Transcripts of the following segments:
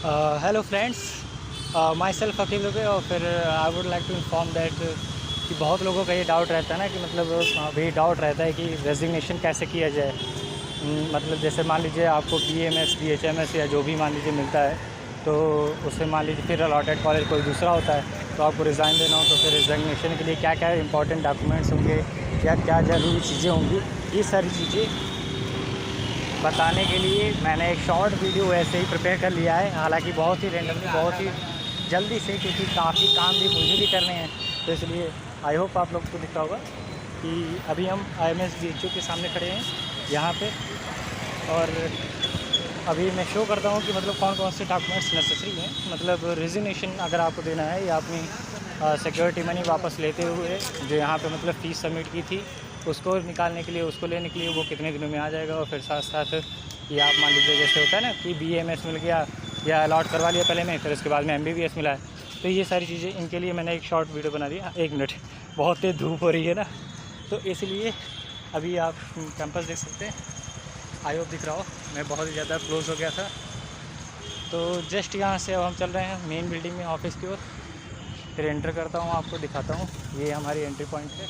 Hello friends, my self Akeel Dubey. और फिर I would like to inform that कि बहुत लोगों का ये डाउट रहता है ना कि मतलब भी डाउट रहता है कि रेजिग्नेशन कैसे किया जाए। मतलब जैसे मान लीजिए आपको BMS BHMS या जो भी मान लीजिए मिलता है, तो उससे मान लीजिए फिर अलॉटेड कॉलेज कोई दूसरा होता है तो आपको रिज़ाइन देना हो, तो फिर रेजिग्नेशन के लिए क्या क्या इंपॉर्टेंट डॉक्यूमेंट्स होंगे या क्या ज़रूरी चीज़ें होंगी, ये सारी चीज़ें बताने के लिए मैंने एक शॉर्ट वीडियो ऐसे ही प्रिपेयर कर लिया है। हालांकि बहुत ही रैंडमली, बहुत ही जल्दी से, क्योंकि काफ़ी काम भी मुझे भी करने हैं, तो इसलिए आई होप आप लोग को दिख रहा होगा कि अभी हम IMS BHU के सामने खड़े हैं यहाँ पे। और अभी मैं शो करता हूँ कि मतलब कौन कौन से डॉक्यूमेंट्स नेसेसरी हैं। मतलब रेजिग्नेशन अगर आपको देना है या अपनी सिक्योरिटी मनी वापस लेते हुए जो यहाँ पे मतलब फ़ीस सबमिट की थी उसको निकालने के लिए, उसको लेने के लिए वो कितने दिनों में आ जाएगा। और फिर साथ साथ ये आप मान लीजिए जैसे होता है ना कि BMS मिल गया या अलॉट करवा लिया पहले में, फिर उसके बाद में MBBS मिला है, तो ये सारी चीज़ें, इनके लिए मैंने एक शॉर्ट वीडियो बना दिया। 1 मिनट, बहुत तेज़ धूप हो रही है ना, तो इसलिए अभी आप कैंपस देख सकते हैं। आई होप दिख रहा हो, मैं बहुत ही ज़्यादा क्लोज़ हो गया था। तो जस्ट यहाँ से अब हम चल रहे हैं मेन बिल्डिंग में, ऑफिस की ओर। फिर एंटर करता हूँ, आपको दिखाता हूँ, ये हमारी एंट्री पॉइंट है।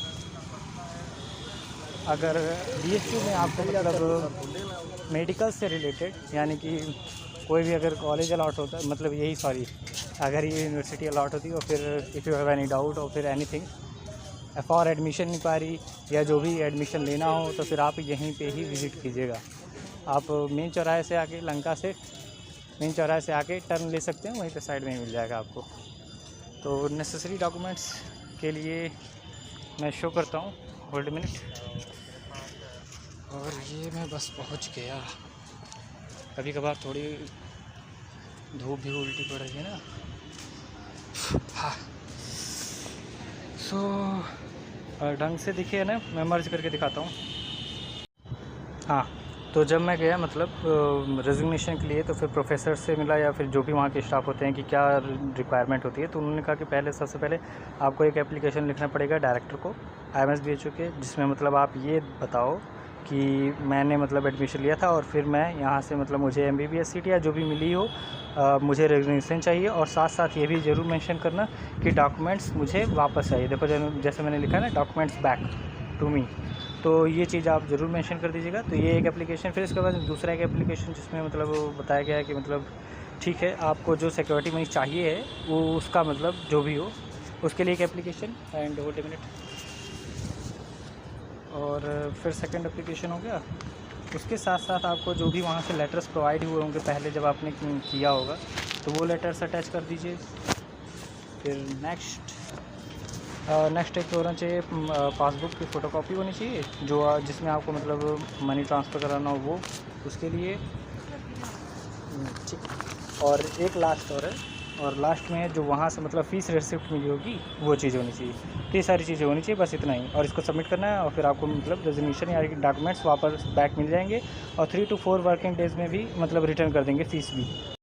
अगर BHU में आपको मतलब मेडिकल से रिलेटेड, यानी कि कोई भी अगर कॉलेज अलॉट होता है, मतलब यही सॉरी अगर ये यूनिवर्सिटी अलॉट होती है, और फिर if you have any doubt और फिर एनीथिंग फॉर एडमिशन इंक्वायरी या जो भी एडमिशन लेना हो, तो फिर आप यहीं पे ही विज़िट कीजिएगा। आप मेन चौराहे से आके, लंका से मेन चौराहे से आके टर्न ले सकते हैं, वहीं पे साइड में ही मिल जाएगा आपको। तो नेसेसरी डॉक्यूमेंट्स के लिए मैं शो करता हूँ, होल्ड मिनट। और ये मैं बस पहुंच गया। कभी कभार थोड़ी धूप भी उल्टी पड़ रही है ना। हाँ, ढंग से दिखे है ना, मैं मर्ज करके दिखाता हूँ। हाँ, तो जब मैं गया मतलब रेजिग्नेशन के लिए, तो फिर प्रोफेसर से मिला या फिर जो भी वहाँ के स्टाफ होते हैं कि क्या रिक्वायरमेंट होती है, तो उन्होंने कहा कि पहले, सबसे पहले आपको एक एप्लीकेशन लिखना पड़ेगा डायरेक्टर को IMS BHU के, जिसमें मतलब आप ये बताओ कि मैंने मतलब एडमिशन लिया था और फिर मैं यहाँ से मतलब मुझे MBBS सीट या जो भी मिली हो, मुझे रेजिग्नेशन चाहिए। और साथ साथ ये भी ज़रूर मेंशन करना कि डॉक्यूमेंट्स मुझे वापस चाहिए। देखो जैसे मैंने लिखा है ना, डॉक्यूमेंट्स बैक टू मी, तो ये चीज़ आप ज़रूर मेंशन कर दीजिएगा। तो ये एक एप्लीकेशन, फिर इसके बाद दूसरा एक एप्लीकेशन जिसमें मतलब बताया गया है कि मतलब ठीक है, आपको जो सिक्योरिटी मनी चाहिए है वो उसका मतलब जो भी हो उसके लिए एक application, and hold a minute. और फिर सेकंड एप्लीकेशन हो गया। उसके साथ साथ आपको जो भी वहाँ से लेटर्स प्रोवाइड हुए होंगे पहले जब आपने किया होगा, तो वो लेटर्स अटैच कर दीजिए। फिर नेक्स्ट एक होना चाहिए, पासबुक की फ़ोटोकॉपी होनी चाहिए जो जिसमें आपको मतलब मनी ट्रांसफ़र कराना हो वो, उसके लिए ठीक। और एक लास्ट और है, और लास्ट में जो वहाँ से मतलब फ़ीस रिसिप्ट मिली होगी वो चीज़ होनी चाहिए। तो ये सारी चीज़ें होनी चाहिए, बस इतना ही। और इसको सबमिट करना है और फिर आपको मतलब रेजिग्नेशन या डॉक्यूमेंट्स वापस बैक मिल जाएंगे, और 3 to 4 वर्किंग डेज़ में भी मतलब रिटर्न कर देंगे फ़ीस भी।